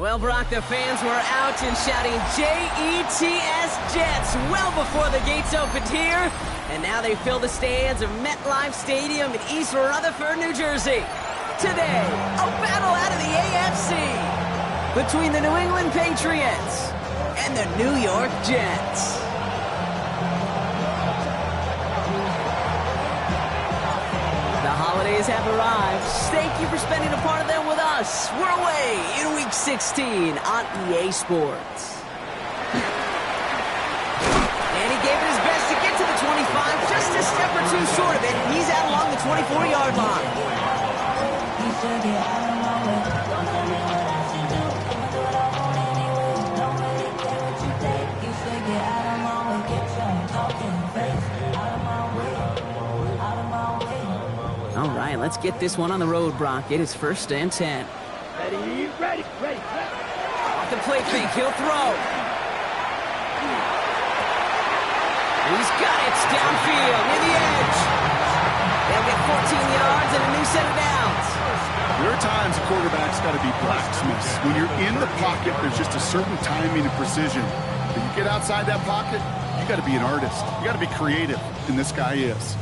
Well, Brock, the fans were out and shouting J-E-T-S Jets well before the gates opened here. And now they fill the stands of MetLife Stadium in East Rutherford, New Jersey. Today, a battle out of the AFC between the New England Patriots and the New York Jets. The holidays have arrived. Thank you for spending a part of them with us. We're away in Week 16 on EA Sports. And he gave it his best to get to the 25, just a step or two short of it. He's out along the 24-yard line. All right, let's get this one on the road, Brock. It is 1st and 10. Ready. Off the play fake, he'll throw. And he's got it downfield, near the edge. They'll get 14 yards and a new set of downs. There are times a quarterback's got to be blacksmiths. When you're in the pocket, there's just a certain timing and precision. When you get outside that pocket, you got to be an artist. You got to be creative, and this guy is.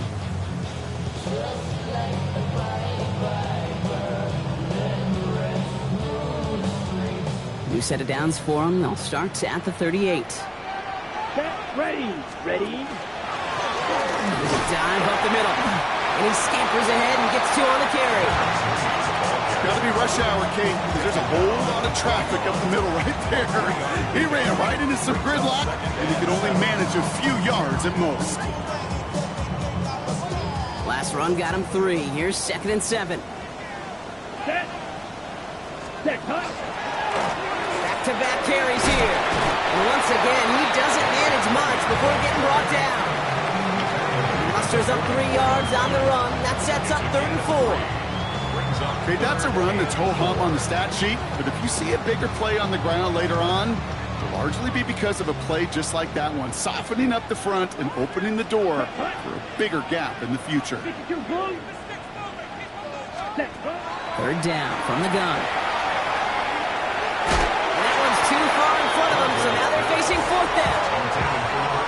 New set of downs for him. They'll start at the 38. Ready. There's a dive up the middle. And he scampers ahead and gets 2 on the carry. It's got to be rush hour, Kate, because there's a whole lot of traffic up the middle right there. He ran right into some gridlock, and he could only manage a few yards at most. Last run got him 3. Here's 2nd and 7. Set, cut. Back-to-back carries here. And once again, he doesn't manage much before getting brought down. He musters up 3 yards on the run. That sets up 3rd and 4. Okay, that's a run that's ho-hum on the stat sheet, but if you see a bigger play on the ground later on, it'll largely be because of a play just like that one, softening up the front and opening the door for a bigger gap in the future. 3rd down from the gun. Too far in front of them, so now they're facing 4th down.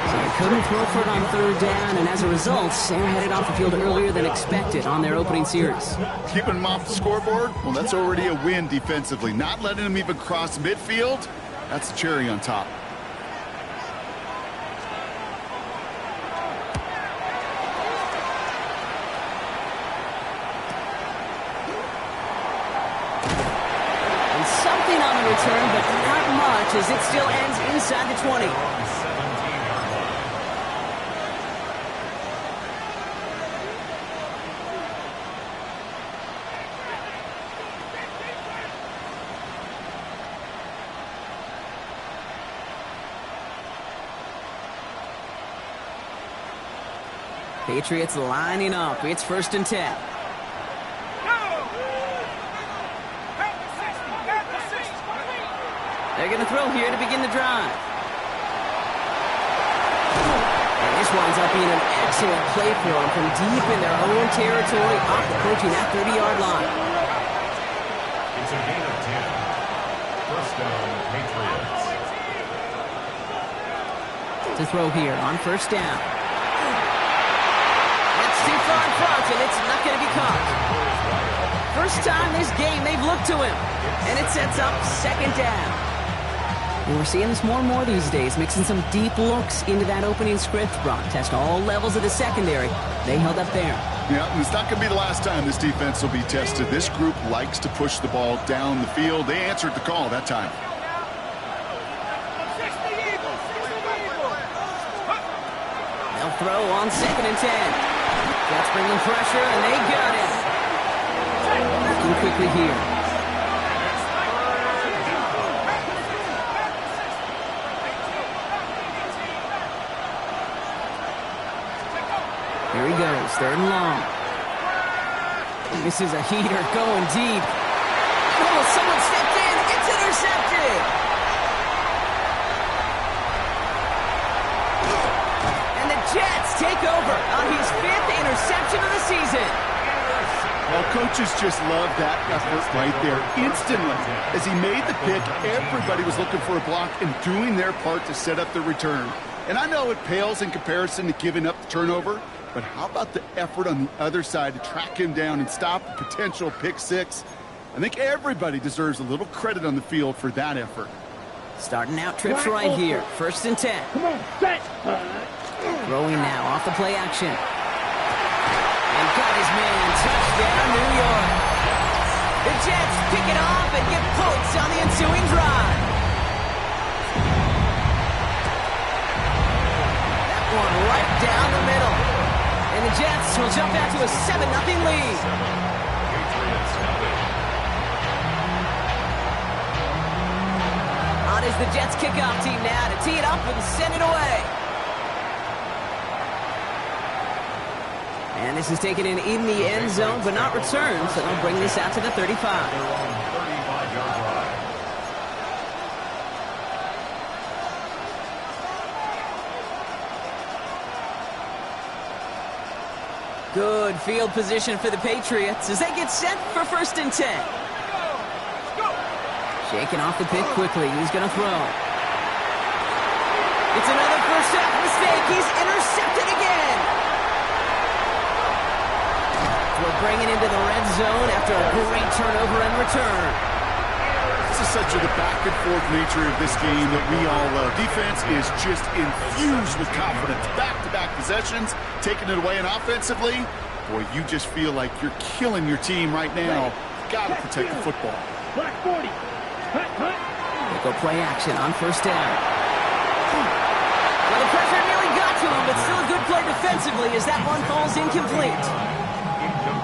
So they couldn't throw for it on 3rd down, and as a result, they're headed off the field earlier than expected on their opening series. Keeping them off the scoreboard, well, that's already a win defensively. Not letting them even cross midfield, that's the cherry on top. Return, but not much as it still ends inside the 20. Patriots lining up. It's 1st and 10. They're going to throw here to begin the drive. And this winds up being an excellent play for them from deep in their own territory, up approaching that 30-yard line. It's a gain of 10. 1st down, Patriots. To throw here on 1st down. That's too far in front, and it's not going to be caught. First time this game they've looked to him, and it sets up 2nd down. And we're seeing this more and more these days, mixing some deep looks into that opening script. Brock test all levels of the secondary. They held up there. Yeah, and it's not going to be the last time this defense will be tested. This group likes to push the ball down the field. They answered the call that time. They'll throw on 2nd and 10. That's bringing pressure, and they got it. Looking quickly here. Here he goes, 3rd and long. This is a heater going deep. Oh, someone stepped in. It's intercepted. And the Jets take over on his 5th interception of the season. Well, Oh, coaches just love that effort right there. Instantly, as he made the pick, everybody was looking for a block and doing their part to set up the return. And I know it pales in comparison to giving up the turnover, but how about the effort on the other side to track him down and stop a potential pick six? I think everybody deserves a little credit on the field for that effort. Starting out trips right here. 1st and 10. Come on, set. Throwing now off the play action. And got his man. Touchdown, New York. The Jets pick it off and get points on the ensuing drive. That one right down the middle. And the Jets will jump out to a 7-0 lead. Patriots nothing. On is the Jets kickoff team now to tee it up and send it away. And this is taken in the end zone, but not returned, so they'll bring this out to the 35. Their own 35-yard line. Good field position for the Patriots as they get set for 1st and 10. Shaking off the pick quickly. He's going to throw. It's another first half mistake. He's intercepted again. We're bringing into the red zone after a great turnover and return. This is such the back and forth nature of this game that we all love. Defense is just infused with confidence. Back-to-back possessions, taking it away, and offensively, boy, you just feel like you're killing your team right now. Got to protect the football. Black 40. Hut, hut. They go play action on 1st down. Well, the pressure nearly got to him, but still a good play defensively as that one falls incomplete.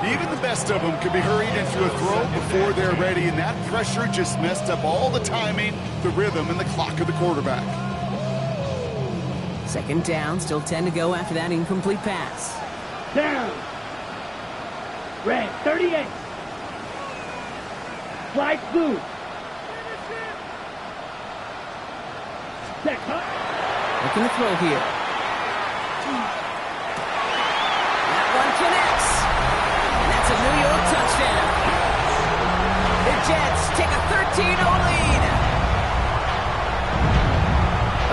Even the best of them could be hurried into a throw before they're ready, and that pressure just messed up all the timing, the rhythm, and the clock of the quarterback. 2nd down, still 10 to go after that incomplete pass. Down. Red 38. Flag blue. Set, hut. Looking to throw here. That one connects. And that's a New York touchdown. The Jets take a 13-0 lead.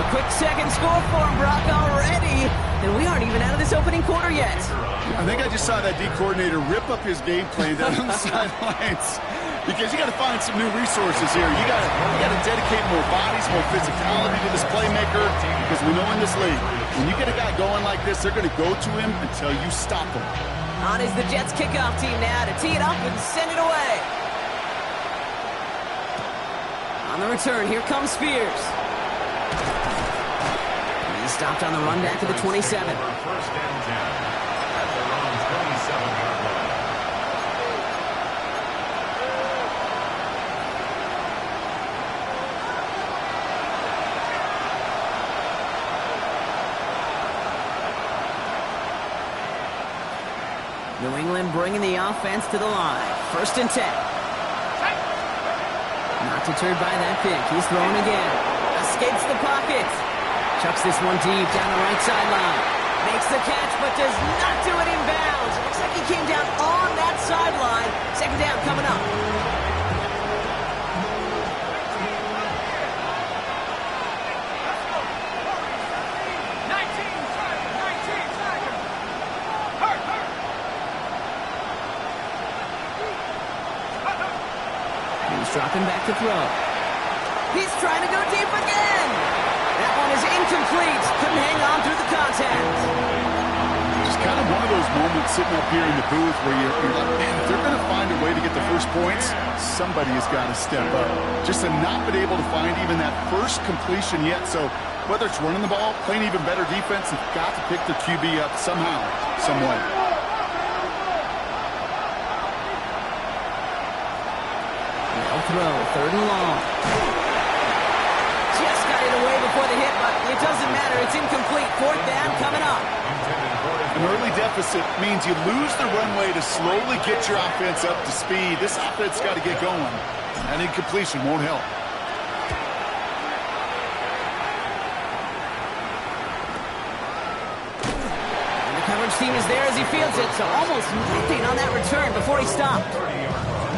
A quick second score for him, Brock, already. And we aren't even out of this opening quarter yet. I think I just saw that D coordinator rip up his game plan down on the sidelines. Because you got to find some new resources here. You got to dedicate more bodies, more physicality to this playmaker. Because we know in this league, when you get a guy going like this, they're going to go to him until you stop him. On is the Jets kickoff team now to tee it up and send it away. On the return, here comes Spears. He's stopped on the run back to the 27. 1st and 10 at their own 27-yard line. New England bringing the offense to the line. 1st and 10. Not deterred by that pick. He's thrown again. Escapes the pocket. Chucks this one deep down the right sideline. Makes the catch, but does not do it in bounds. Looks like he came down on that sideline. 2nd down coming up. Dropping back to throw. He's trying to go deep again. That one is incomplete. Couldn't hang on through the contact. It's kind of one of those moments sitting up here in the booth where you're like, man, if they're going to find a way to get the first points, somebody has got to step up. Just to not been able to find even that first completion yet. So whether it's running the ball, playing even better defense, they've got to pick their QB up somehow, some way. Throw, 3rd and long. Just got it away before the hit, but it doesn't matter. It's incomplete. 4th down coming up. An early deficit means you lose the runway to slowly get your offense up to speed. This offense got to get going. That incompletion won't help. And the cover Coverage team is there as he fields it, so almost nothing on that return before he stopped. 30-yard run.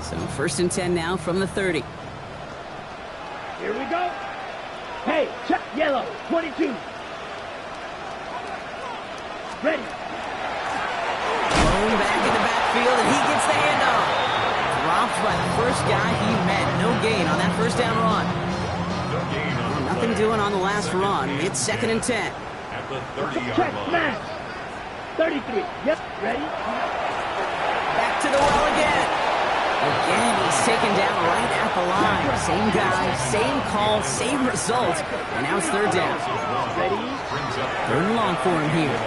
So 1st and 10 now from the 30. Here we go. Hey, check yellow, 22. Ready. Thrown back in the backfield, and he gets the handoff. Dropped by the first guy he met. No gain on that first down run. No gain on the Nothing play. doing on the last run. It's 2nd and 10. At the 30-yard Check, line. smash. 33. Yep, ready. Back to the well again. Again, he's taken down right at the line. Same guy, same call, same result. And now it's 3rd down. Ready. Brings up 3rd and long for him here.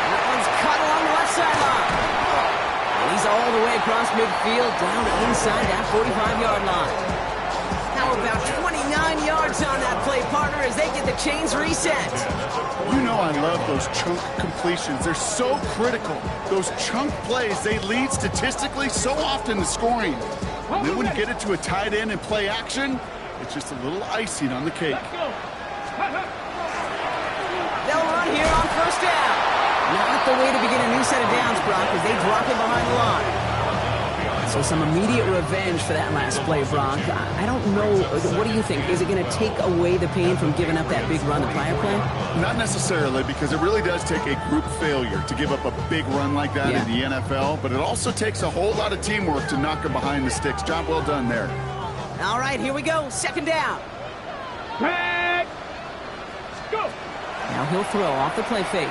That one's cut along the left sideline. And he's all the way across midfield, down to inside that 45-yard line. Now about 29 yards on that play, partner, as they get the chains reset. You know I love those chunk completions. They're so critical. Those chunk plays, they lead statistically so often to scoring. And then when you get it to a tight end and play action, it's just a little icing on the cake. Let's go. They'll run here on 1st down. Not the way to begin a new set of downs, Brock, as they drop it behind the line. So some immediate revenge for that last play, Brock. I don't know. What do you think? Is it going to take away the pain from giving up that big run the prior play? Not necessarily, because it really does take a group failure to give up a big run like that in the NFL, but it also takes a whole lot of teamwork to knock him behind the sticks. Job well done there. All right, here we go. 2nd down. Back. Go. Now he'll throw off the play fake.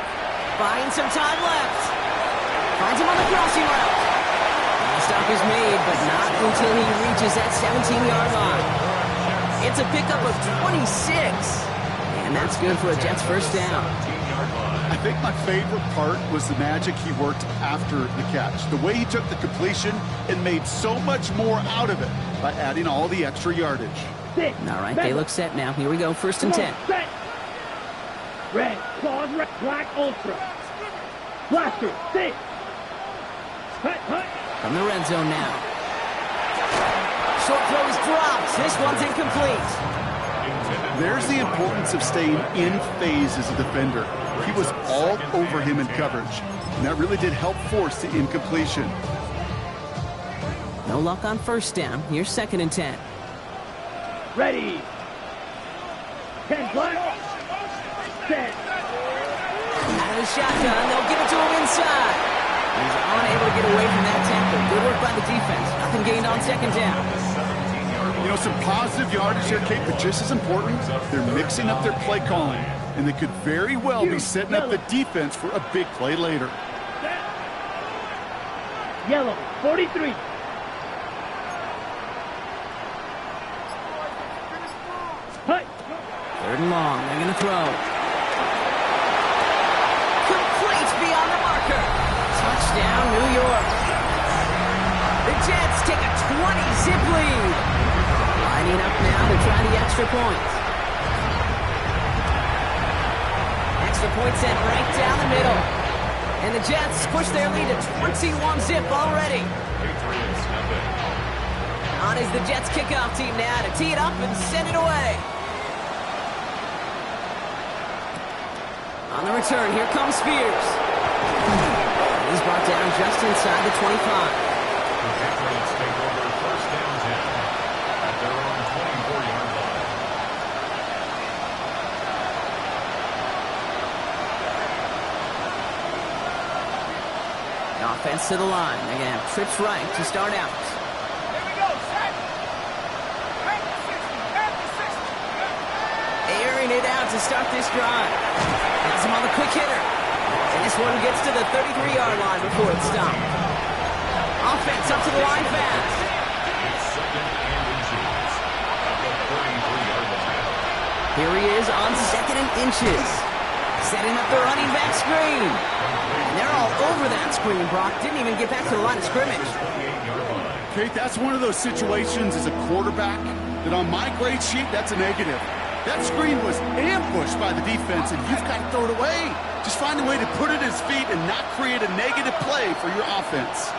Buying some time left. Finds him on the crossing route. The stop is made, but not until he reaches that 17-yard line. It's a pickup of 26. And that's good for a Jets 1st down. 17-yard line. I think my favorite part was the magic he worked after the catch. The way he took the completion and made so much more out of it by adding all the extra yardage. Six. All right, they look set now. Here we go, 1st and 10. Set. Red. Claws red. Black ultra. Blaster. 6. Hut. From the red zone now. Short throw is dropped. This one's incomplete. There's the importance of staying in phase as a defender. He was all over him in coverage, and that really did help force the incompletion. No luck on 1st down. Here's 2nd and 10. Ready. 10 black. Set. Out of the shotgun, they'll give it to him inside. He's unable to get away from that tackle. Good work by the defense. Nothing gained on 2nd down. You know, some positive yardage here, Kate, but just as important, they're mixing up their play calling, and they could very well be setting up the defense for a big play later. Yellow. 43. Hut. 3rd and long. They're going to throw. Complete beyond the marker. Touchdown, New York. The Jets take a 20-zip lead. Lining up now to try the extra point. Extra point sent right down the middle. And the Jets push their lead to 21-zip already. Patriots nothing. On is the Jets kickoff team now to tee it up and send it away. On the return, here comes Spears. He's brought down just inside the 25. The Patriots take over 1st down 10 at their own 24-yard line. Offense to the line. They're going to have trips right to start out. Airing it out to start this drive. Has him on the quick hitter. And this one gets to the 33-yard line before it's stopped. Offense up to the line fast. It's 2nd and inches at the 33-yard line. Here he is on 2nd and inches. Setting up the running back screen. And they're all over that screen, Brock. Didn't even get back to the line of scrimmage. 28-yard line. Kate, that's one of those situations as a quarterback that on my grade sheet, that's a negative. That screen was ambushed by the defense, and you've got to throw it away. Just find a way to put it at his feet and not create a negative play for your offense.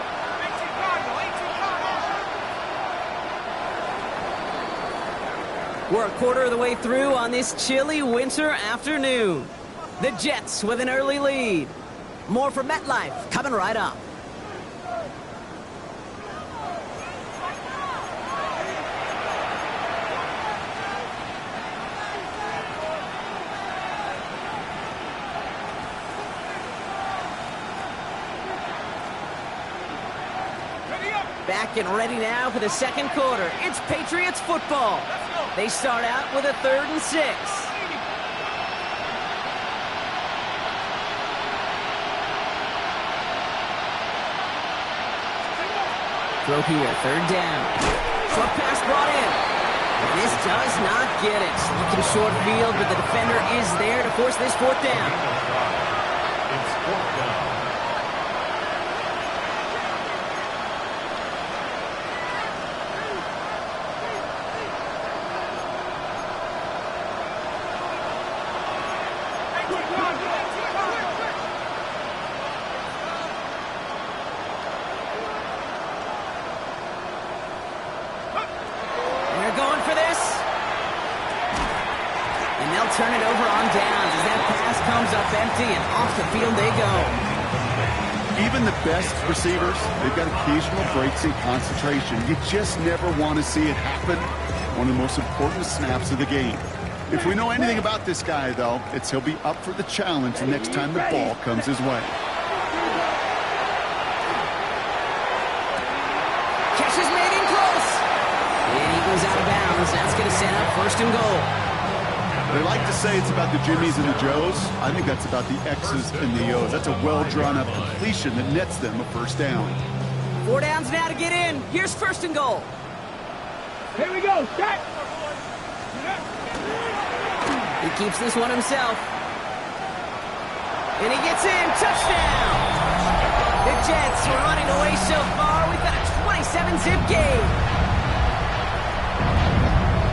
We're a quarter of the way through on this chilly winter afternoon. The Jets with an early lead. More from MetLife coming right up. Back and ready now for the second quarter. It's Patriots football. They start out with a 3rd and 6. Throw here, 3rd down. Short pass brought in. And this does not get it. Looking short field, but the defender is there to force this 4th down. It's 4th down. Turn it over on downs as that pass comes up empty and off the field they go. Even the best receivers, they've got occasional breaks in concentration. You just never want to see it happen. One of the most important snaps of the game. If we know anything about this guy, though, it's he'll be up for the challenge the next time the ball comes his way. Catch is made in close. And he goes out of bounds. That's going to set up 1st and goal. They like to say it's about the Jimmies and the Joes. I think that's about the X's and the O's. That's a well-drawn-up completion that nets them a 1st down. 4 downs now to get in. Here's 1st and goal. Here we go. Set. He keeps this one himself. And he gets in. Touchdown. The Jets were running away so far. We've got a 27-zip game.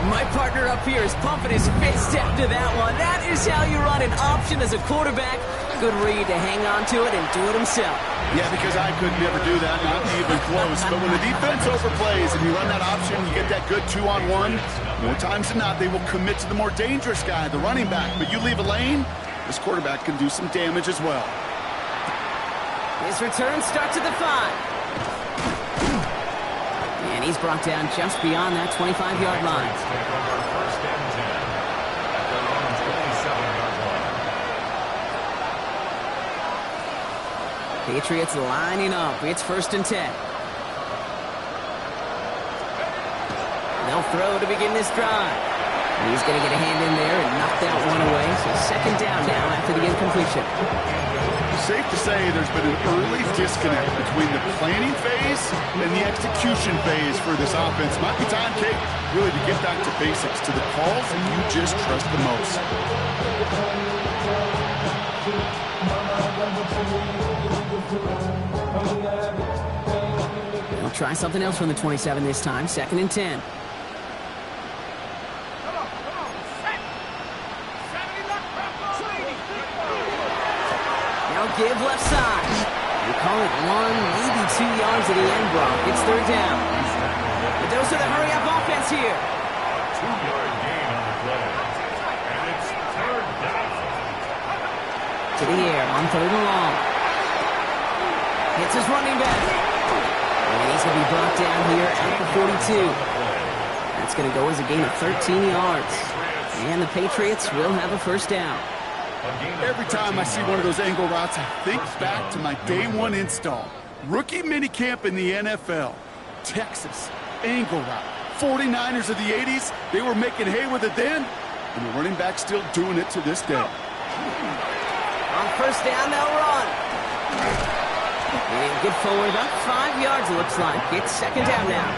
My partner up here is pumping his fist after that one. That is how you run an option as a quarterback. Good read to hang on to it and do it himself. Yeah, because I could never do that, not even close. But when the defense overplays and you run that option, you get that good 2-on-1. More times than not, they will commit to the more dangerous guy, the running back. But you leave a lane, this quarterback can do some damage as well. His return starts at the 5. And he's brought down just beyond that 25-yard line. Patriots lining up. It's 1st and 10. They'll throw to begin this drive. He's going to get a hand in there and knock that one away. So 2nd down now after the incompletion. Safe to say there's been an early disconnect between the planning phase and the execution phase for this offense. Might be time, Kate, really to get back to basics, to the calls that you just trust the most. They'll try something else from the 27 this time. 2nd and 10. Give left side. We call it 1, maybe 2 yards at the end, Brock. It's 3rd down. The dose of the hurry-up offense here. 2-yard gain on the play. And it's 3rd down. To the air on 3rd and long. Hits his running back. And he's going to be brought down here at the 42. That's going to go as a gain of 13 yards. And the Patriots will have a 1st down. Every time I see one of those angle routes, I think back to my day 1 install. Rookie minicamp in the NFL. Texas, angle route. 49ers of the 80s, they were making hay with it then, and the running back's still doing it to this day. On 1st down, they'll run. And get forward about 5 yards, it looks like. It's 2nd down now.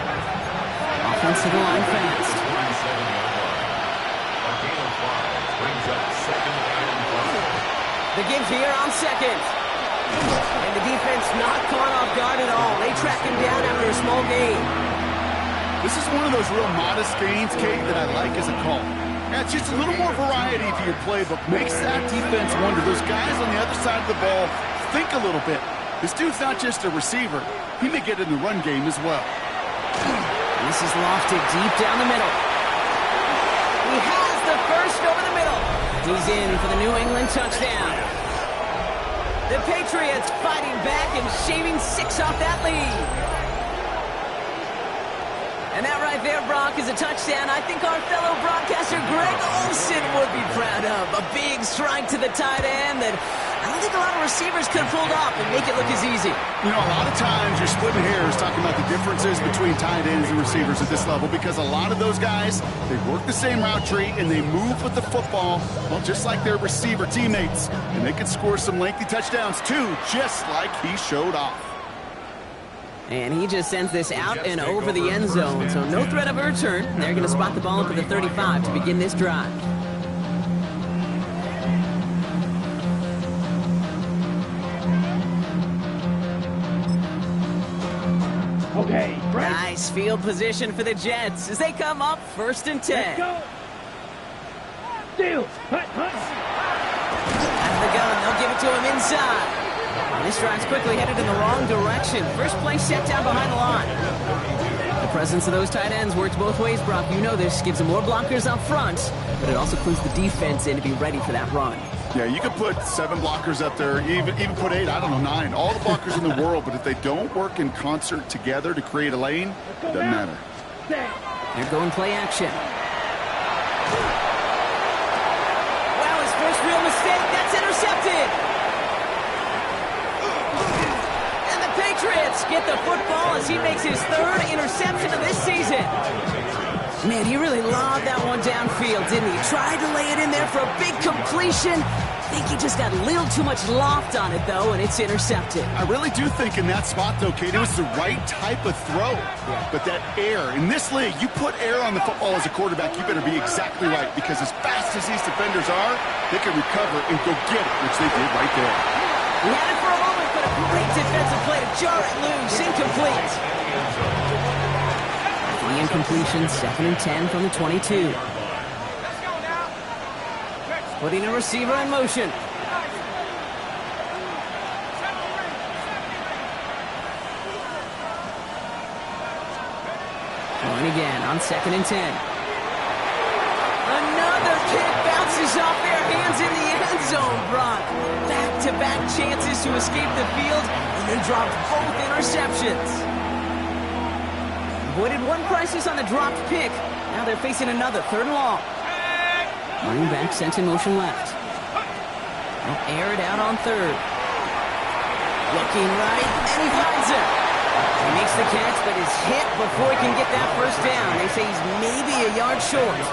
Offensive line fast. The give here on 2nd. And the defense not caught off guard at all. They track him down after a small gain. This is one of those real modest gains, Kate, that I like as a call. Yeah, it's just a little more variety to your playbook. Makes that defense wonder. Those guys on the other side of the ball think a little bit. This dude's not just a receiver. He may get in the run game as well. This is lofted deep down the middle. He has the first over the middle. He's in for the New England touchdown. The Patriots fighting back and shaving 6 off that lead. And that right there, Brock, is a touchdown I think our fellow broadcaster Greg Olsen would be proud of. A big strike to the tight end that I don't think a lot of receivers could have pulled off and make it look as easy. You know, a lot of times you're splitting hairs talking about the differences between tight ends and receivers at this level because a lot of those guys, they work the same route tree and they move with the football, well, just like their receiver teammates. And they can score some lengthy touchdowns too, just like he showed off. And he just sends this out and over the end zone, so no threat of a return. They're going to spot the ball up at the 35 to begin this drive. Okay, right. Nice field position for the Jets as they come up 1st and 10. Let's go. Steals. Hut. Out of the gun, they'll give it to him inside. And this drive's quickly headed in the wrong direction. First play set down behind the line. The presence of those tight ends works both ways, Brock. You know this. Gives them more blockers up front, but it also clues the defense in to be ready for that run. Yeah, you could put 7 blockers up there, even put 8, I don't know, 9. All the blockers in the world, but if they don't work in concert together to create a lane, it doesn't matter. They're going play action. Wow, his first real mistake. That's intercepted. Patriots get the football as he makes his 3rd interception of this season. Man, he really lobbed that one downfield, didn't he? Tried to lay it in there for a big completion. I think he just got a little too much loft on it, though, and it's intercepted. I really do think in that spot, though, Kate, it was the right type of throw. Yeah. But that air, in this league, you put air on the football as a quarterback, you better be exactly right, because as fast as these defenders are, they can recover and go get it, which they did right there. He had it for a moment, but a great defensive play to jar it loose. Incomplete. The incompletion, 2nd and 10 from the 22. Putting a receiver in motion. Going again on 2nd and 10. Another kick bounces off their hands in the end zone, Brock. Back-to-back chances to escape the field, and they dropped both interceptions. Avoided one crisis on the dropped pick. Now they're facing another 3rd and long. Running back sent in motion left. They'll air it out on 3rd. Looking right, and he finds it. He makes the catch, but is hit before he can get that first down. They say he's maybe a yard short.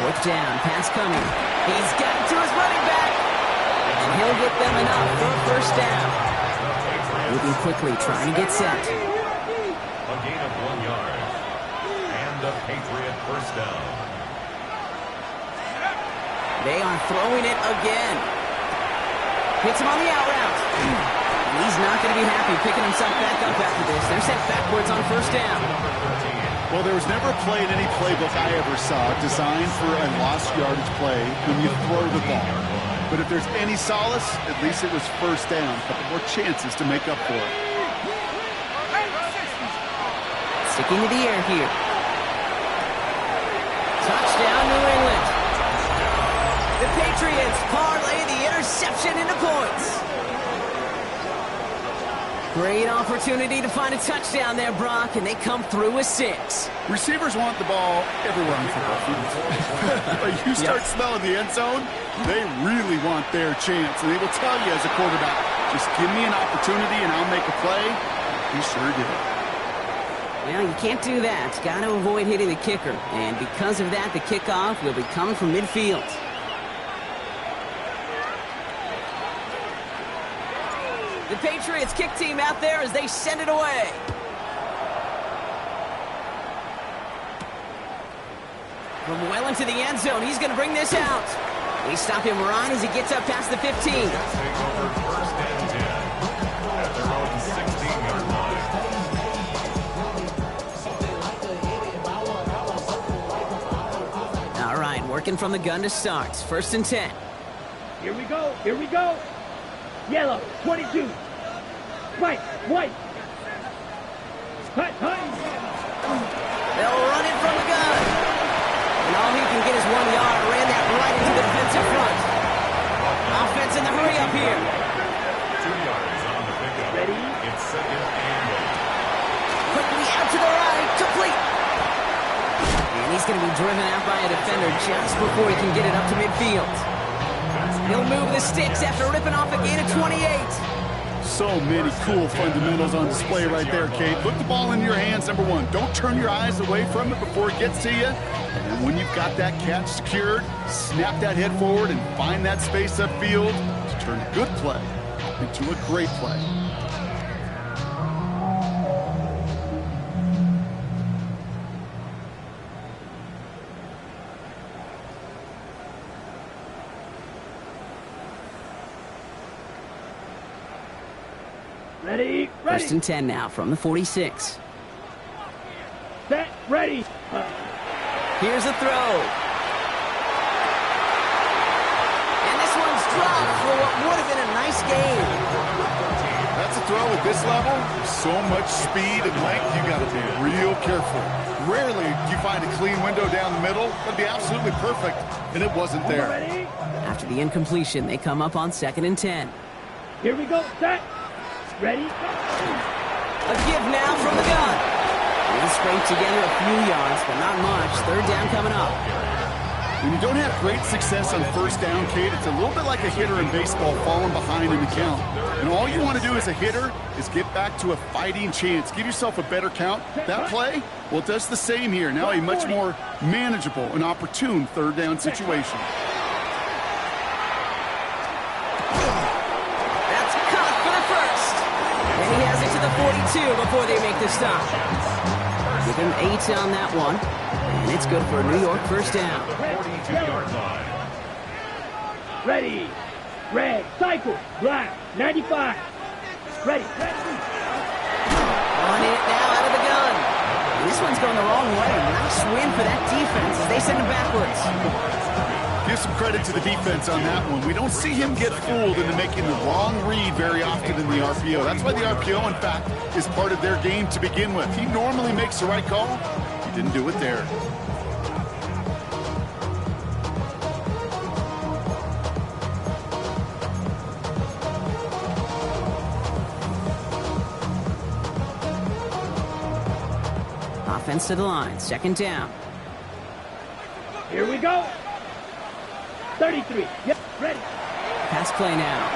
Fourth down, pass coming. He's got it to his running back. And he'll get them enough for a first down. Moving quickly, trying to get set. A gain of 1 yard. And the Patriot first down. They are throwing it again. Hits him on the out route. And he's not going to be happy picking himself back up after this. They're sent backwards on first down. Well, there was never a play in any playbook I ever saw designed for a lost yardage play when you throw the ball. But if there's any solace, at least it was first down. A couple more chances to make up for it. Sticking to the air here. Touchdown, New England. The Patriots parlay the interception into points. Great opportunity to find a touchdown there, Brock, and they come through with 6. Receivers want the ball everywhere on the football field. But you start smelling the end zone, they really want their chance. And they will tell you as a quarterback, just give me an opportunity and I'll make a play. He sure did. Well, you can't do that. Got to avoid hitting the kicker. And because of that, the kickoff will be coming from midfield. The Patriots kick team out there as they send it away. From well into the end zone, he's going to bring this out. We stop him right as he gets up past the 15. Jets take over first and 10 at their own 16-yard line. All right, working from the gun to start. First and 10. Here we go. Here we go. Yellow, 22. White, white. Hut, hut. They'll run it from the gun. And all he can get is 1 yard. Ran that right into the defensive front. Offense in the hurry up here. 2 yards on the pickup. Ready? It's second and 8. Quickly out to the right. Complete. And he's going to be driven out by a defender just before he can get it up to midfield. He'll move the sticks after ripping off a gain of 28. So many cool fundamentals on display right there, Kate. Put the ball in your hands, number one. Don't turn your eyes away from it before it gets to you. And then when you've got that catch secured, snap that head forward and find that space upfield to turn a good play into a great play. Ready, ready. First and 10 now from the 46. Set, ready. Here's a throw. And this one's dropped for what would have been a nice gain. That's a throw at this level. So much speed and length, you got to be real careful. Rarely do you find a clean window down the middle. That'd be absolutely perfect, and it wasn't there. Ready? After the incompletion, they come up on second and 10. Here we go. Set, ready. A give now from the gun. He'll scrape together a few yards, but not much. Third down coming up. When you don't have great success on first down, Kate, it's a little bit like a hitter in baseball falling behind in the count. And all you want to do as a hitter is get back to a fighting chance. Give yourself a better count. That play, well, it does the same here. Now a much more manageable and opportune third down situation. That's caught for the first. And he has it to the 42 before they make the stop. Give him 8 on that one. And it's good for a New York first down. 42-yard line. Ready. Red, cycle, black, 95. Ready, ready. On it now out of the gun. And this one's going the wrong way. Nice win for that defense as they send him backwards. Give some credit to the defense on that one. We don't see him get fooled into making the wrong read very often in the RPO. That's why the RPO, in fact, is part of their game to begin with. He normally makes the right call. He didn't do it there. Offense to the line. Second down. Here we go. 33. Yep, ready. Pass play now.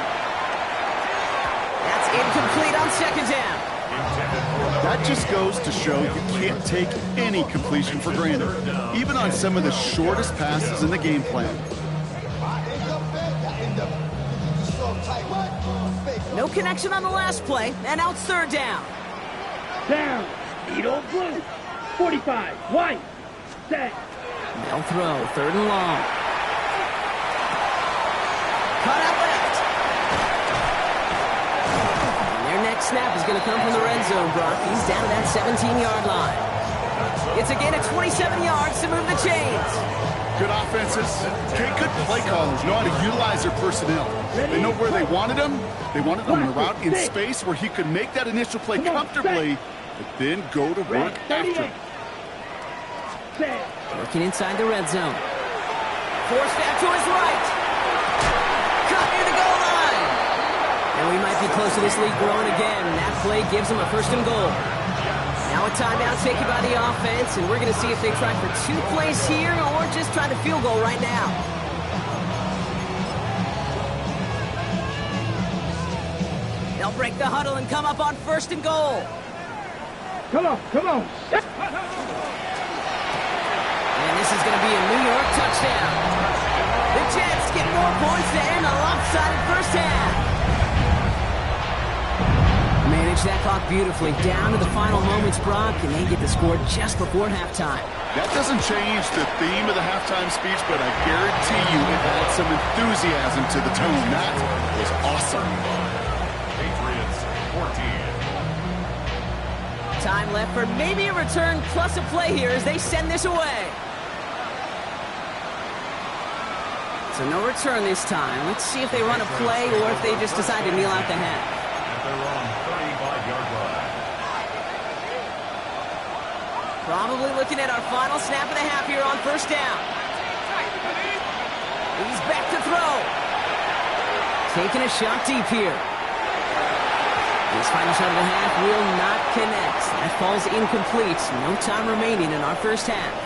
That's incomplete on second down. That just goes to show you can't take any completion for granted, even on some of the shortest passes in the game plan. No connection on the last play, and now it's third down. Down. Needle blue. 45. White. Set. They'll throw. Third and long. Cut out left. And their next snap is going to come from the red zone, Brock. He's down to that 17-yard line. It's a gain of 27 yards to move the chains. Good offenses. Good play callers know how to utilize their personnel. They know where they wanted them. They wanted them on a route in space where he could make that initial play comfortably, but then go to work after. Working inside the red zone. Forced back to his right. Caught near the goal line. And we might be close to this lead growing again. That play gives him a first and goal. Now a timeout taken by the offense, and we're going to see if they try for 2 plays here or just try the field goal right now. They'll break the huddle and come up on first and goal. Come on, come on. And this is going to be a New York touchdown. The Jets get more points to end a lopsided first half. managed that clock beautifully. Down to the final moments, Brock, and they get the score just before halftime. That doesn't change the theme of the halftime speech, but I guarantee you it adds some enthusiasm to the tone. That was awesome. Patriots 14. Time left for maybe a return plus a play here as they send this away. So no return this time. Let's see if they run a play or if they just decide to kneel out the half. At their own 35-yard line. Probably looking at our final snap of the half here on first down. He's back to throw. Taking a shot deep here. This final shot of the half will not connect. That falls incomplete. No time remaining in our first half.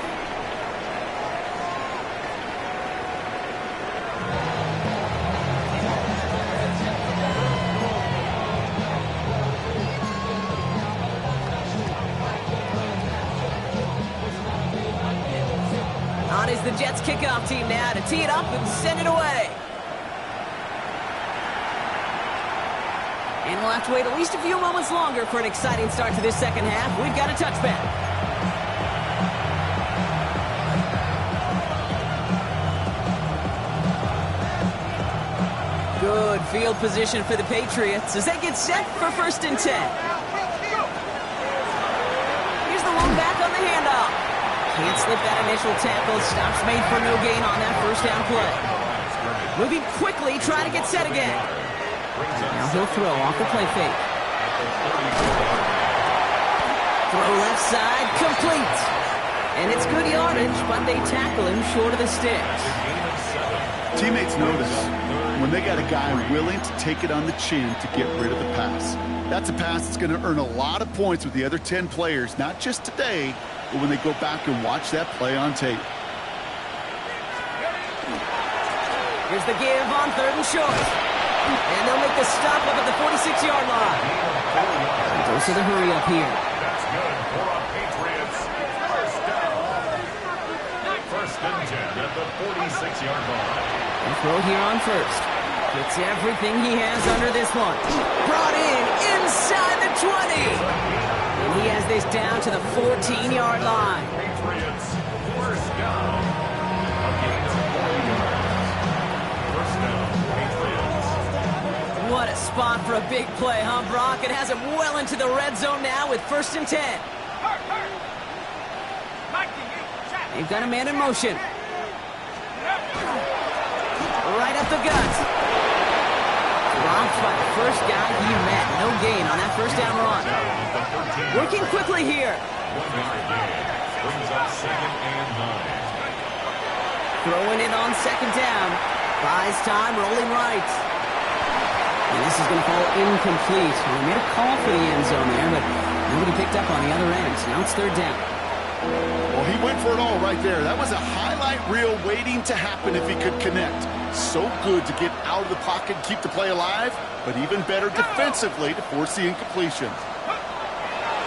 On is the Jets kickoff team now to tee it up and send it away. And we'll have to wait at least a few moments longer for an exciting start to this second half. We've got a touchback. Good field position for the Patriots as they get set for 1st and 10. Here's the one back on the handoff. Can't slip that initial tackle. Stops made for no gain on that first down play. Moving quickly, trying to get set again. Now he'll throw off the play fake. Throw left side, complete. And it's good yardage, but they tackle him short of the sticks. Teammates notice when they got a guy willing to take it on the chin to get rid of the pass. That's a pass that's going to earn a lot of points with the other 10 players, not just today, but when they go back and watch that play on tape. Here's the give on 3rd and short. And they'll make the stop up at the 46-yard line. Goes to the hurry up here. That's good for a Patriots first down. 1st and 10 at the 46-yard line. And throw here on 1st. Gets everything he has under this one. Brought in inside the 20. And he has this down to the 14-yard line. Patriots first down. A gain of 40 yards. First down, Patriots. What a spot for a big play, huh, Brock? It has him well into the red zone now with 1st and 10. They've got a man in motion. Right up the gut. Dropped by the first guy he met. No gain on that first down run. Working quickly here. 1 yard gain. Brings up 2nd and 9. Throwing it on 2nd down. Buys time, rolling right. And this is going to fall incomplete. They made a call for the end zone there, but nobody picked up on the other end. So now it's 3rd down. Well, he went for it all right there. That was a highlight reel waiting to happen if he could connect. So good to get out of the pocket and keep the play alive, but even better defensively to force the incompletion.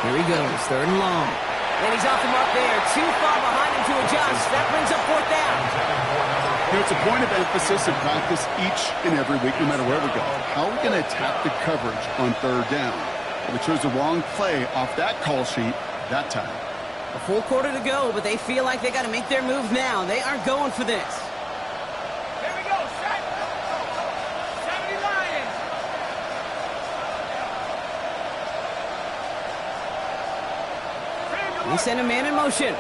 Here he goes, 3rd and long. And he's off the mark there. Too far behind him to adjust. That brings up 4th down. You know, it's a point of emphasis in practice each and every week, no matter where we go. How are we going to attack the coverage on 3rd down? Well, they chose the wrong play off that call sheet that time. A full quarter to go, but they feel like they got to make their move now. They are going for this. Here we go, set. 70 Lions. They send a man in motion.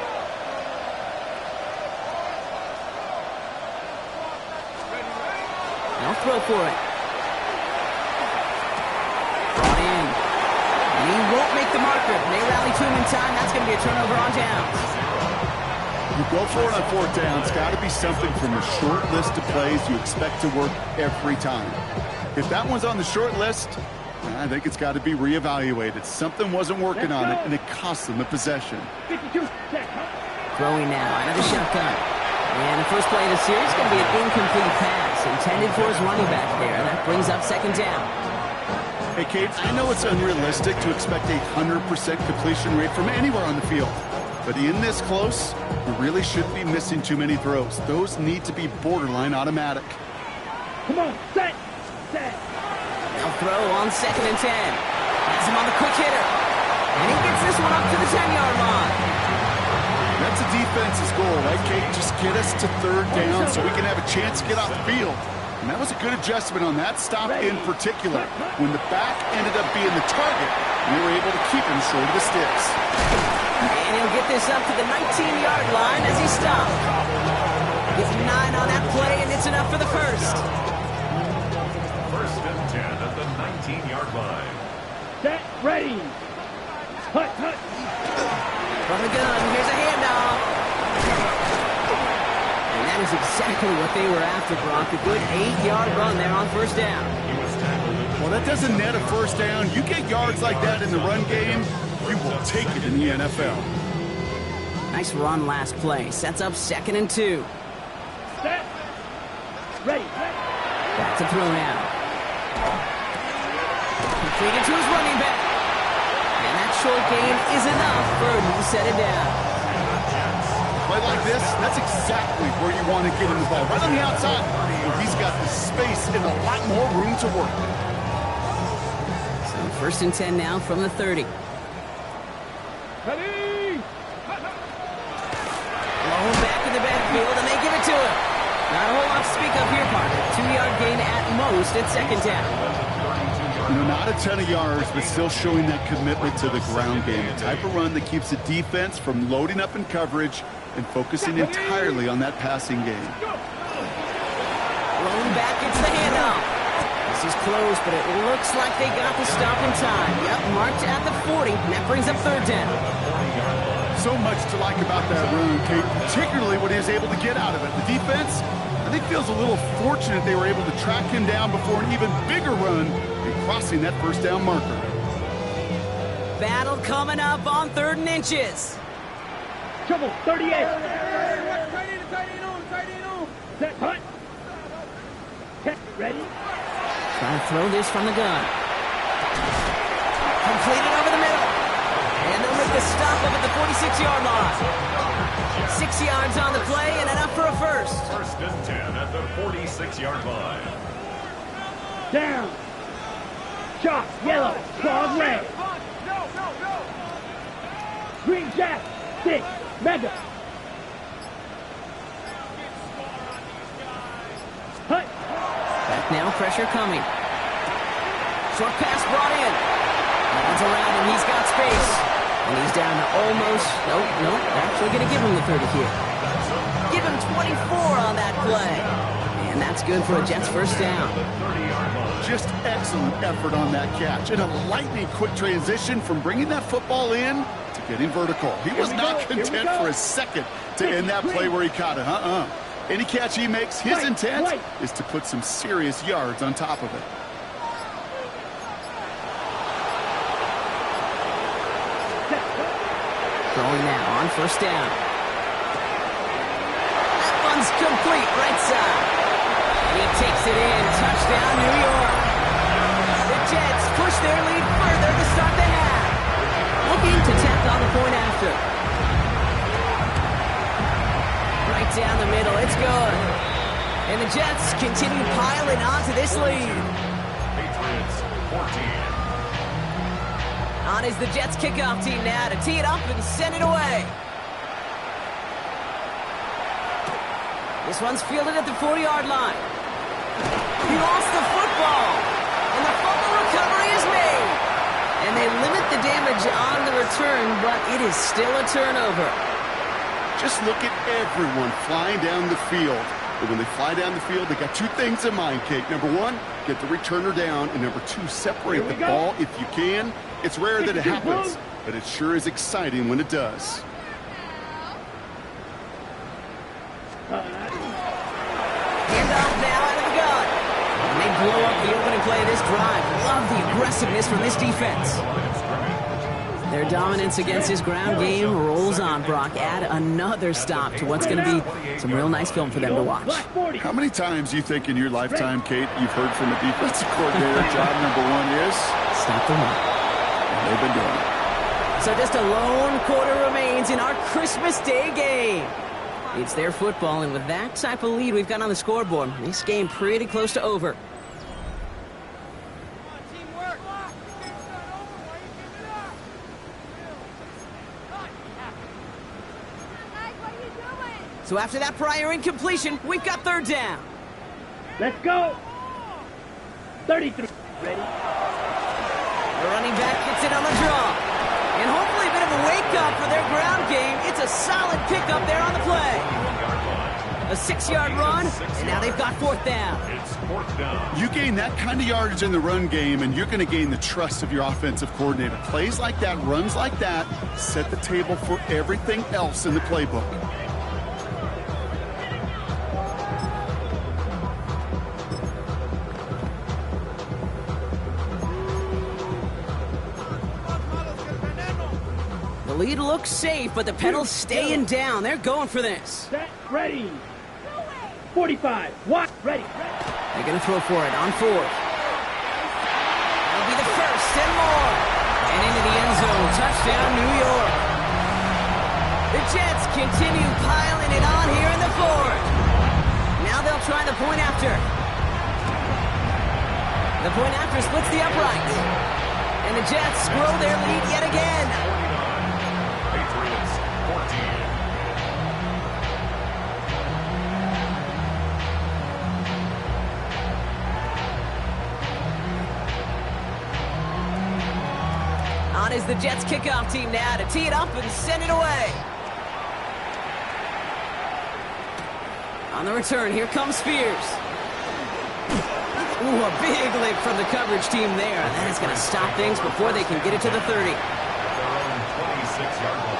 They'll throw for it. Brought in. And he won't make the marker. They rally to him in time. That's going to be a turnover on downs. You go for it on 4th down. It's got to be something from the short list of plays you expect to work every time. If that one's on the short list, I think it's got to be reevaluated. Something wasn't working on it, and it cost them the possession. 52, set. Throwing now out of the shotgun. And the first play of the series is going to be an incomplete pass intended for his running back there. That brings up 2nd down. Hey, Kate, I know it's unrealistic to expect a 100% completion rate from anywhere on the field. But in this close, we really shouldn't be missing too many throws. Those need to be borderline automatic. Come on, set. They'll throw on 2nd and 10. Has him on the quick hitter. And he gets this one up to the 10-yard line. That's a defense's goal, right, Kate? Just get us to third down so we can have a chance to get off the field. And that was a good adjustment on that stop in particular. When the back ended up being the target, we were able to keep him short of the sticks. And he'll get this up to the 19-yard line as he stopped. Gets 9 on that play, and it's enough for the first. First and 10 at the 19-yard line. Set, ready. Hut, hut. From the gun, here's a handoff. And that is exactly what they were after, Brock. A good 8-yard run there on first down. He was tackled. Well, that doesn't net a first down. You get yards like that in the run game, you will take it in the NFL. Nice run last play. Sets up 2nd and 2. Set. Ready. Back to throw now. Completed to his running back. And that short gain is enough for him to set it down. Play like this, that's exactly where you want to get him the ball. Right on the outside, where he's got the space and a lot more room to work. So first and 10 now from the 30. Ready. Low back in the backfield, and they give it to him. Not a whole lot to speak of here, partner. 2-yard gain at most at second down. You know, not a ton of yards, but still showing that commitment to the ground game. The type of run that keeps the defense from loading up in coverage and focusing entirely on that passing game. Rolling back, it's the handoff. This is close, but it looks like they got the stop in time. Yep, marked at the 40, and that brings up third down. So much to like about that run, Kate, particularly what he was able to get out of it. The defense, I think, feels a little fortunate they were able to track him down before an even bigger run and crossing that first down marker. Battle coming up on 3rd and inches. Trouble, 38. Tight end on. Set, hut. Set, ready. Trying to throw this from the gun. Completed over the middle. And they'll make the stop up at the 46-yard line. 6 yards on the play and enough for a first. First and 10 at the 46-yard line. Down. Chalk, yellow, claws red. Green jack, 6, mega. Hut. Back now, pressure coming. Short pass brought in. Runs around and he's got space. And he's down to almost, nope, actually going to give him the 30 here. Give him 24 on that play. And that's good for a Jets first down. Just excellent effort on that catch. And a lightning quick transition from bringing that football in to getting vertical. He was not content for a second to end that play where he caught it. Any catch he makes, his intent is to put some serious yards on top of it. Throwing now on first down. That one's complete, right side. And he takes it in. Touchdown, New York. The Jets push their lead further to start the half. Looking to tack on the point after. Right down the middle, it's good. And the Jets continue piling onto this lead. Patriots 14. On is the Jets kickoff team now to tee it up and send it away. This one's fielded at the 40-yard line. He lost the football, and the fumble recovery is made. And they limit the damage on the return, but it is still a turnover. Just look at everyone flying down the field. But when they fly down the field, they got two things in mind, Kate. Number one, get the returner down. And number two, separate the ball if you can. It's rare that it happens, but it sure is exciting when it does. Handoff now out of the gun. And they blow up the opening play of this drive. Love the aggressiveness from this defense. Their dominance against his ground game rolls on, Brock. Add another stop to what's going to be some real nice film for them to watch. How many times do you think in your lifetime, Kate, you've heard from a defensive coordinator, job number one is? Stop the run. They've been doing it. So just a lone quarter remains in our Christmas Day game. It's their football, and with that type of lead we've got on the scoreboard, this game pretty close to over. So after that prior incompletion, we've got third down. Let's go. 33. Ready? The running back gets it on the draw. And hopefully a bit of a wake-up for their ground game. It's a solid pickup there on the play. A 6-yard run, and now they've got fourth down. It's fourth down. You gain that kind of yardage in the run game, and you're going to gain the trust of your offensive coordinator. Plays like that, runs like that, set the table for everything else in the playbook. The lead looks safe, but the pedal's staying down. They're going for this. Set. Ready. 45. What? Ready. They're going to throw for it on fourth. That'll be the first and more. And into the end zone. Touchdown, New York. The Jets continue piling it on here in the fourth. Now they'll try the point after. The point after splits the uprights. And the Jets grow their lead yet again. Patriots 14. On is the Jets kickoff team now to tee it up and send it away. On the return, here comes Spears. Ooh, a big lick from the coverage team there. And that is going to stop things before they can get it to the 30. Their own 26-yard line.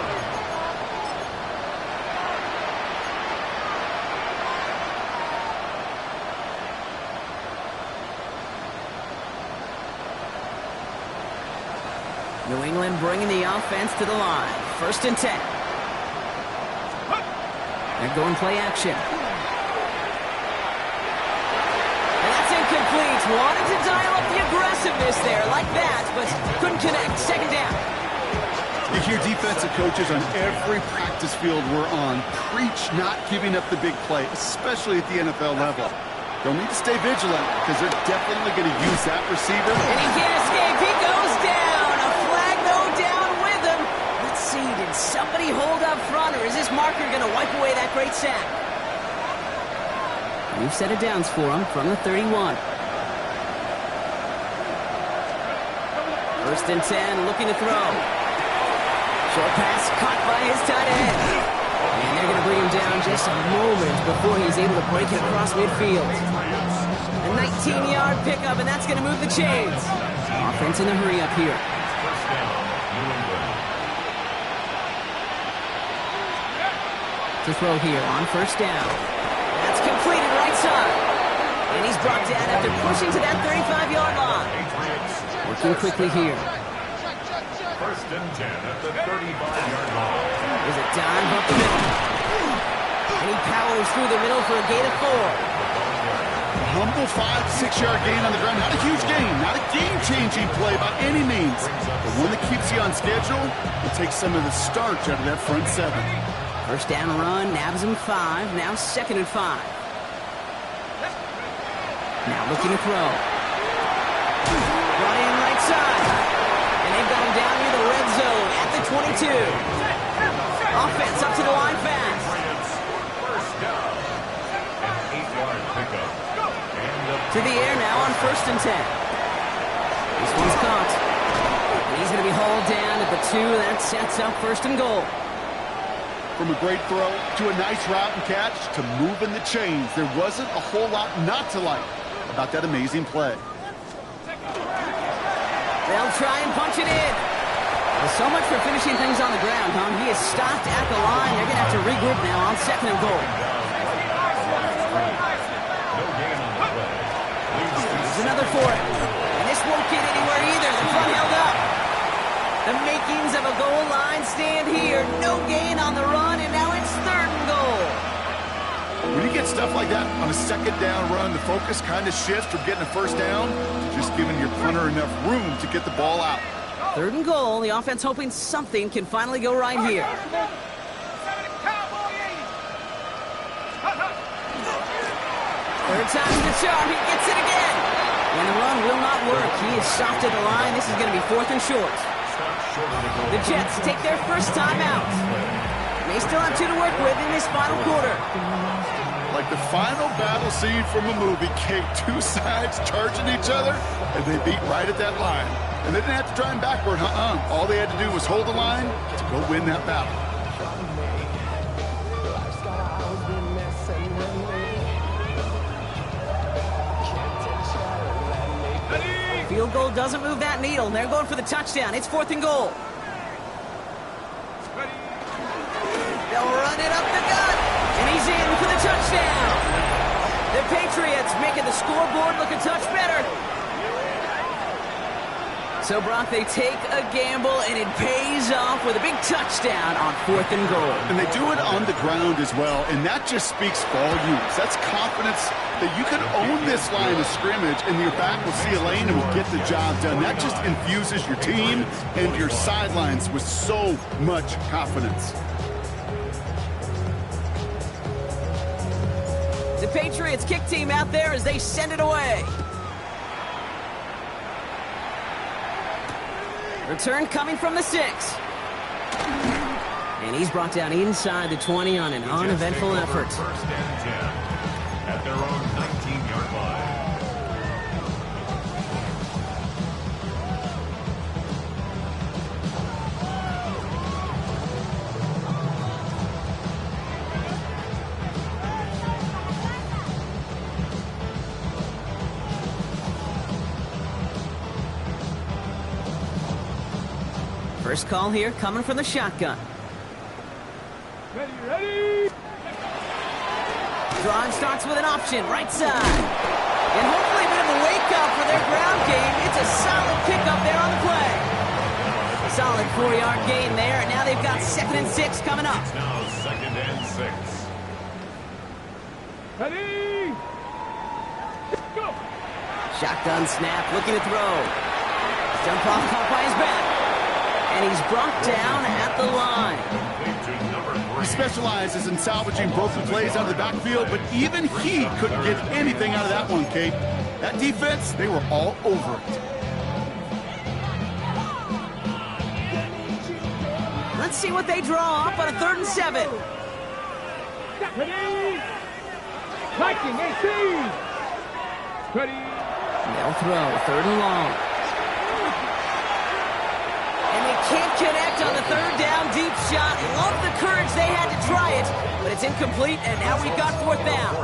New England bringing the offense to the line. First and 10. They're going play action. And that's incomplete. Wanted to dial up the aggressiveness there like that, but couldn't connect. Second down. You hear defensive coaches on every practice field we're on preach not giving up the big play, especially at the NFL level. They'll need to stay vigilant because they're definitely going to use that receiver. And he can't escape. He goes down. A flag, though, down with him. Let's see. Did somebody hold up front, or is this marker going to wipe away that great sack? New set of downs for him from the 31. First and 10, looking to throw. Short pass caught by his tight end. And they're going to bring him down just a moment before he's able to break it across midfield. A 19-yard pickup, and that's going to move the chains. Offense in a hurry up here. First down, New England. To throw here on first down. That's completed right side. And he's brought down after pushing to that 35-yard line. Patriots Working quickly here. first and 10 at the 35-yard line. There's a dive up the middle. And he powers through the middle for a gain of 4. A humble 5-6-yard gain on the ground. Not a huge gain, not a game-changing play by any means. But one that keeps you on schedule and takes some of the starch out of that front seven. First down run, nabs him 5. Now second and 5. Now looking to throw. Brought in right side. And they've got him down near the red zone at the 22. Offense up to the line fast. Patriots first down. An 8-yard pickup. To the air now on first and 10. This one's caught. And he's going to be hauled down at the 2. That sets up first and goal. From a great throw to a nice route and catch to moving the chains, there wasn't a whole lot not to like about that amazing play. They'll try and punch it in. Well, so much for finishing things on the ground, huh? He is stopped at the line. They're going to have to regroup now on second and goal. There's another for it. And this won't get anywhere either. The front held up. The makings of a goal line stand here. No gain on the run, and now it's third and goal. When you get stuff like that on a second down run, the focus kind of shifts from getting a first down to just giving your punter enough room to get the ball out. Third and goal. The offense hoping something can finally go right here. Third time's the charm. He gets it again. And the run will not work. He is soft at the line. This is going to be fourth and short. The Jets take their first time out. They still have 2 to work with in this final quarter. Like the final battle scene from a movie, Kate, 2 sides charging each other, and they beat right at that line. And they didn't have to drive backward, All they had to do was hold the line to go win that battle. Field goal doesn't move that needle, and they're going for the touchdown. It's 4th and goal. They'll run it up the gut, and he's in for the touchdown. The Patriots making the scoreboard look a touch better. So, Brock, they take a gamble, and it pays off with a big touchdown on 4th and goal. And they do it on the ground as well, and that just speaks volumes. That's confidence that you can own this line of scrimmage, and your back will see a lane and will get the job done. That just infuses your team and your sidelines with so much confidence. The Patriots kick team out there as they send it away. Return coming from the 6. And he's brought down inside the 20 on an uneventful effort. First and 10 at their own 19-yard line. First call here coming from the shotgun. Ready. Drive starts with an option, right side. And hopefully a bit of a wake-up for their ground game. It's a solid pickup there on the play. Solid 4-yard gain there, and now they've got 2nd and 6 coming up. It's now 2nd and 6. Ready. Go. Shotgun snap, looking to throw. Jump off, caught by his back. And he's brought down at the line. He specializes in salvaging broken plays out of the backfield, but even he couldn't get anything out of that one, Kate. That defense, they were all over it. Let's see what they draw up on a 3rd and 7. Ready. Viking 18. Ready. They'll throw, 3rd and long. Can't connect on the 3rd down deep shot. Love the courage they had to try it, but it's incomplete, and now we've got 4th down.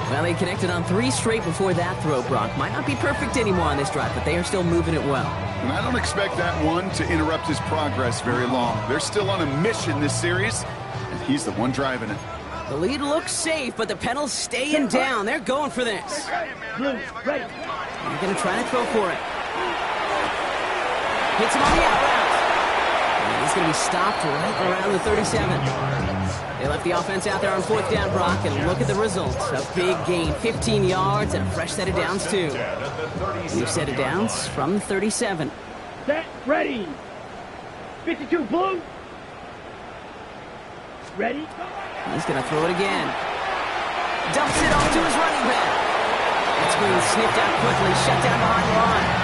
Well, they connected on 3 straight before that throw, Brock. Might not be perfect anymore on this drive, but they are still moving it well. And I don't expect that one to interrupt his progress very long. They're still on a mission this series, and he's the one driving it. The lead looks safe, but the penal's staying down. They're going for this. Blue. Ready. They're going to try to throw for it. Hits him on the out route. And he's going to be stopped right around the 37. They left the offense out there on 4th down, Brock, and look at the results. A big gain, 15 yards, and a fresh set of downs, too. New set of downs from the 37. Set. Ready. 52. Blue. Ready. He's going to throw it again. Dumps it off to his running back. That screen snipped out quickly, shut down behind the line.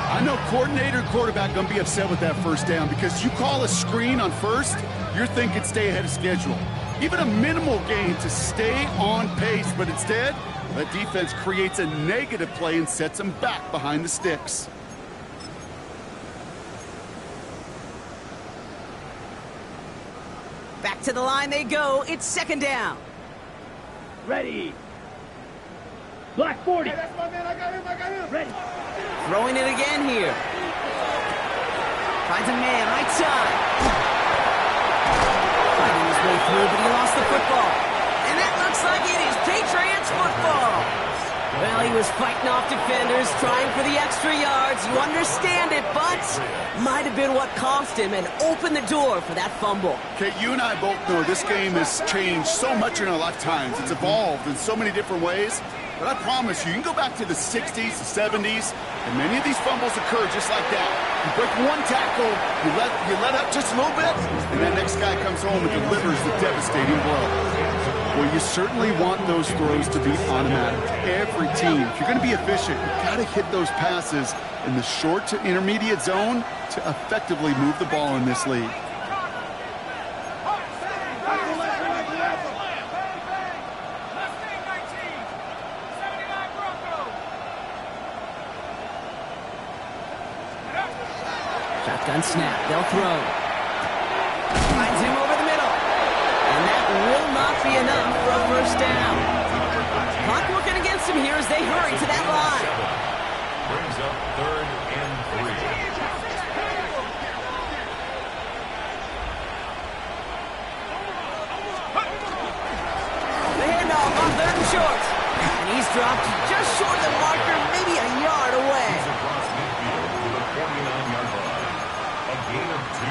I know coordinator and quarterback going to be upset with that 1st down because you call a screen on 1st, you're thinking stay ahead of schedule. Even a minimal gain to stay on pace, but instead, the defense creates a negative play and sets them back behind the sticks. Back to the line they go. It's 2nd down. Ready. Black 40. Hey, that's my man. I got him. Ready. Throwing it again here. Finds a man, right side. Fighting his way through, but he lost the football. And that looks like it is Patriots football. Well, he was fighting off defenders, trying for the extra yards. You understand it, but might have been what cost him and opened the door for that fumble. Okay, you and I both know this game has changed so much in our lifetimes. It's evolved in so many different ways. But I promise you, you can go back to the 60s, the 70s, and many of these fumbles occur just like that. You break one tackle, you let up just a little bit, and that next guy comes home and delivers the devastating blow. Well, you certainly want those throws to be automatic. Every team, if you're going to be efficient, you've got to hit those passes in the short to intermediate zone to effectively move the ball in this league. Shotgun snap. They'll throw. Finds him over the middle. And that will not be enough for a first down. Clock working against him here as they hurry to that line. Brings up 3rd and 3. The handoff on 3rd and short. And he's dropped just short of the marker, maybe a yard away. He's across midfield to the 49-yard line. A gain of 2.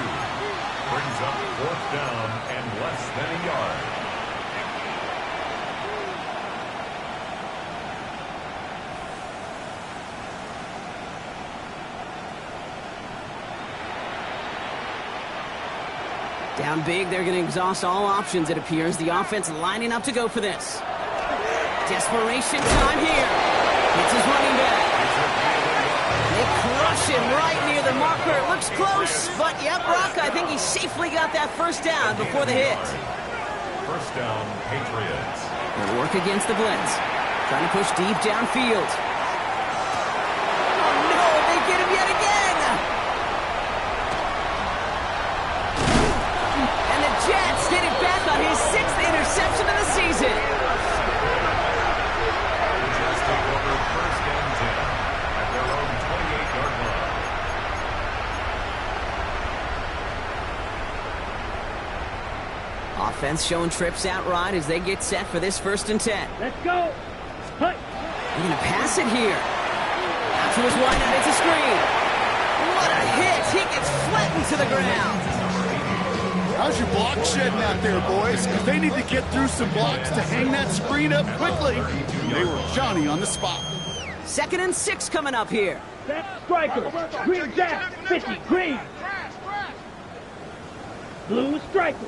Brings up 4th down and less than a yard. Down big, they're going to exhaust all options, it appears. The offense lining up to go for this. Desperation time here. It's his running back. They crush him right near the marker. It looks close, but yep, Brock, I think he safely got that first down before the hit. First down, Patriots. They'll work against the blitz. Trying to push deep downfield. Oh no, they get him yet again! And the Jets get it back on his 6th interception of the season. The Jets take over 1st and 10 at their own 28-yard line. Offense showing trips out right as they get set for this 1st and 10. Let's go. Hut. They're going to pass it here. Out to his windup, it's a screen. What a hit! He gets flattened to the ground. How's your block shedding out there, boys? Because they need to get through some blocks to hang that screen up quickly. They were Johnny on the spot. 2nd and 6 coming up here. That striker. Green Jack. 50. Green. Blue striker.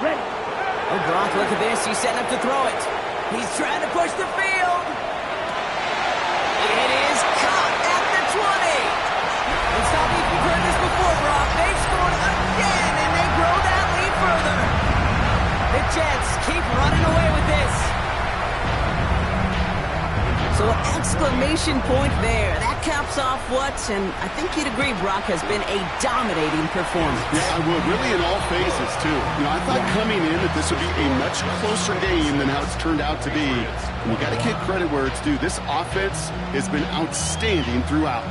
Ready. Oh, Brock, look at this. He's setting up to throw it. He's trying to push the field. It is caught at the 20. It's not like you've heard this before, Brock. They've scored again, and they grow that lead further. The Jets keep running away with this. So an exclamation point there. That caps off what, and I think you'd agree, Brock, has been a dominating performance. Yeah, I would. Really in all phases, too. You know, I thought coming in that this would be a much closer game than how it's turned out to be. And you got to give credit where it's due. This offense has been outstanding throughout.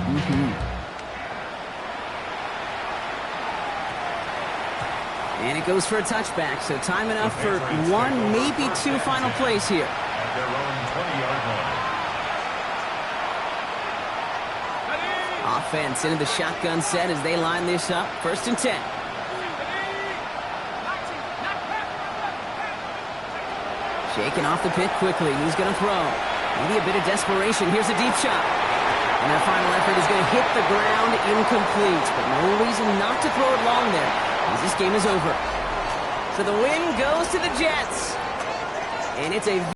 And it goes for a touchback, so time enough for 1, maybe 2 final plays here. At their own 20-yard line. Offense into the shotgun set as they line this up. 1st and 10. Shaking off the pit quickly. He's going to throw. Maybe a bit of desperation. Here's a deep shot. And their final effort is going to hit the ground incomplete. But no reason not to throw it long there, as this game is over. So the win goes to the Jets. And it's a